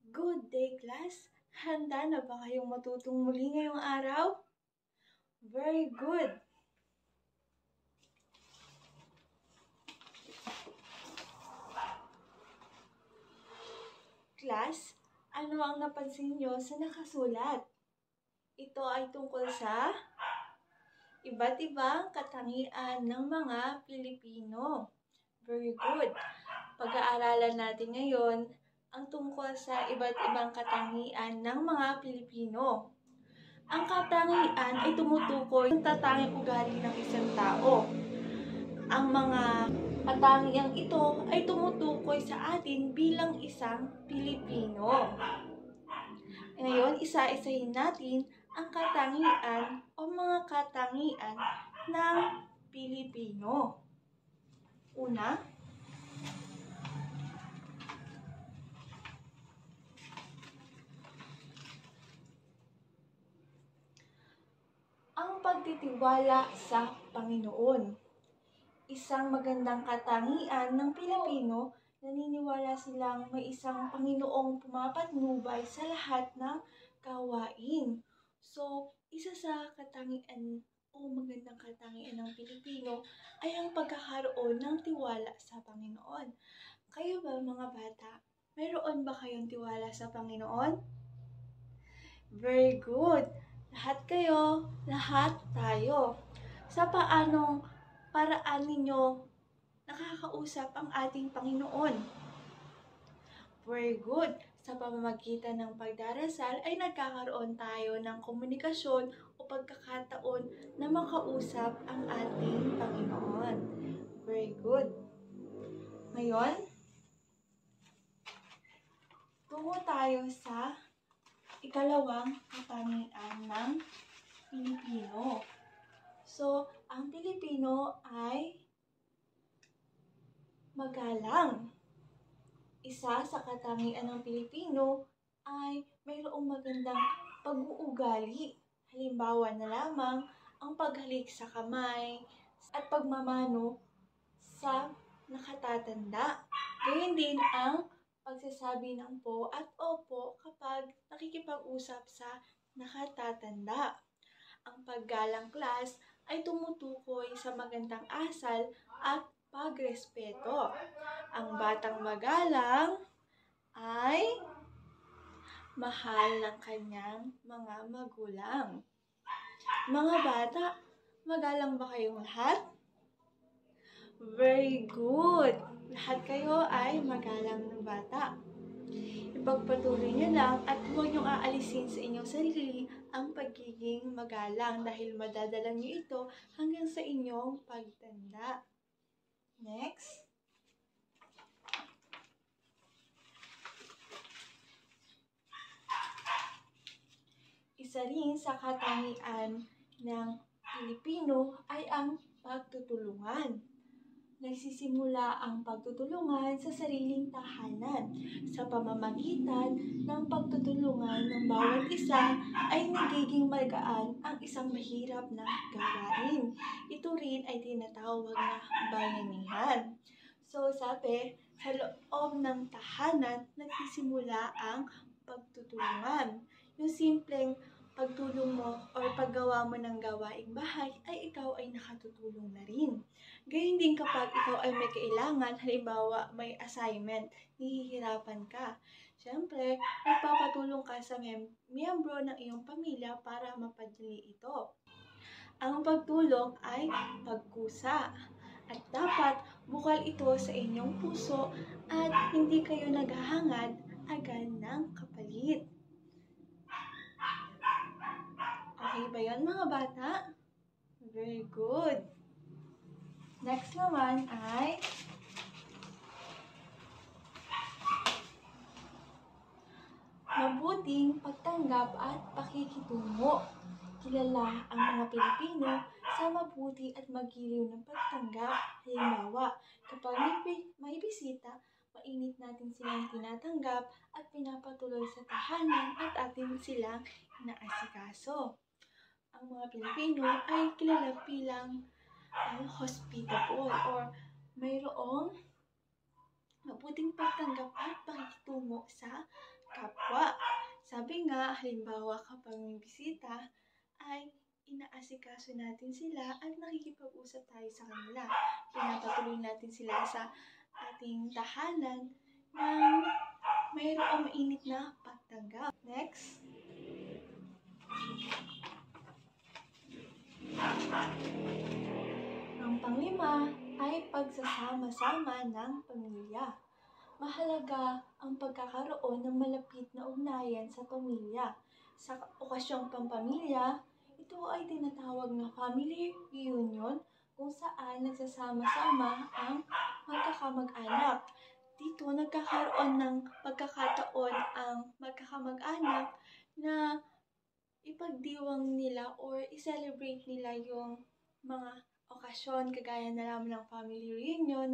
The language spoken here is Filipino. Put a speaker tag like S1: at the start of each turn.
S1: Good day, class! Handa na ba kayong matutong muli ngayong araw? Very good! Class, ano ang napansin nyo sa nakasulat? Ito ay tungkol sa iba't ibang katangian ng mga Pilipino. Very good! Pag-aaralan natin ngayon ang tungkol sa iba't ibang katangian ng mga Pilipino. Ang katangian ay tumutukoy sa tatanging ugali ng isang tao. Ang mga katangiang ito ay tumutukoy sa atin bilang isang Pilipino. Ngayon, isa-isahin natin ang katangian o mga katangian ng Pilipino. Una, ang pagtitiwala sa Panginoon. Isang magandang katangian ng Pilipino, naniniwala silang may isang Panginoong pumapatnubay sa lahat ng gawain. So, isa sa katangian o magandang katangian ng Pilipino ay ang pagkakaroon ng tiwala sa Panginoon. Kayo ba mga bata, mayroon ba kayong tiwala sa Panginoon? Very good! Lahat kayo, lahat tayo. Sa paanong paraan ninyo nakakausap ang ating Panginoon? Very good! Sa pamamagitan ng pagdarasal ay nagkakaroon tayo ng komunikasyon o pagkakataon na makausap ang ating Panginoon. Very good! Ngayon, tungo tayo sa ikalawang katangian ng Pilipino. So, ang Pilipino ay magalang. Isa sa katangian ng Pilipino ay mayroong magandang pag-uugali. Halimbawa na lamang ang paghalik sa kamay at pagmamano sa nakatatanda. Gayun din ang pagsasabi ng po at opo kapag nakikipag-usap sa nakatatanda. Ang paggalang class ay tumutukoy sa magandang asal at pagrespeto. Ang batang magalang ay mahal ng kanyang mga magulang. Mga bata, magalang ba kayong lahat? Very good! Lahat kayo ay magalang ng bata. Ipagpatuloy nyo lang at huwag nyo aalisin sa inyong sarili ang pagiging magalang dahil madadala nyo ito hanggang sa inyong pagtanda. Next. Isa rin sa katangian ng Pilipino ay ang pagtutulungan. Nagsisimula ang pagtutulungan sa sariling tahanan. Sa pamamagitan ng pagtutulungan ng bawat isa ay nagiging magaan ang isang mahirap na gawain. Ito rin ay tinatawag na bayanihan. So sabi, sa loob ng tahanan, nagsisimula ang pagtutulungan. Yung simpleng pagtulong mo o paggawa mo ng gawaing bahay ay ikaw ay nakatutulong na rin. Gayun din kapag ikaw ay may kailangan, halimbawa may assignment, hihirapan ka. Siyempre, magpapatulong ka sa miyembro ng iyong pamilya para mapadali ito. Ang pagtulong ay pagkusa at dapat bukal ito sa inyong puso at hindi kayo naghahangad agad ng kapalit. Okay ba yun mga bata? Very good! Next naman ay mabuting pagtanggap at pakikitungo. Kilala ang mga Pilipino sa mabuti at magiliw ng pagtanggap. Halimbawa, kapag may bisita, mainit natin silang tinatanggap at pinapatuloy sa tahanan at atin silang inaasikaso. Ang mga Pilipino ay kilala bilang hospitable or mayroong mabuting pagtanggap at pakikitungo sa kapwa. kapwa. Sabi nga, halimbawa kapag may bisita, ay inaasikaso natin sila at nakikipag-usap tayo sa kanila. Pinapatuloy natin sila sa ating tahanan ng mayroong mainit na pagtanggap. Next. Ang panglima ay pagsasama-sama ng pamilya. Mahalaga ang pagkakaroon ng malapit na ugnayan sa pamilya. Sa okasyong pampamilya, ito ay tinatawag na family reunion kung saan nagsasama-sama ang magkakamag-anak. Dito nagkakaroon ng pagkakataon ang magkakamag-anak na ipagdiwang nila or i-celebrate nila yung mga okasyon kagaya na lamang ng family reunion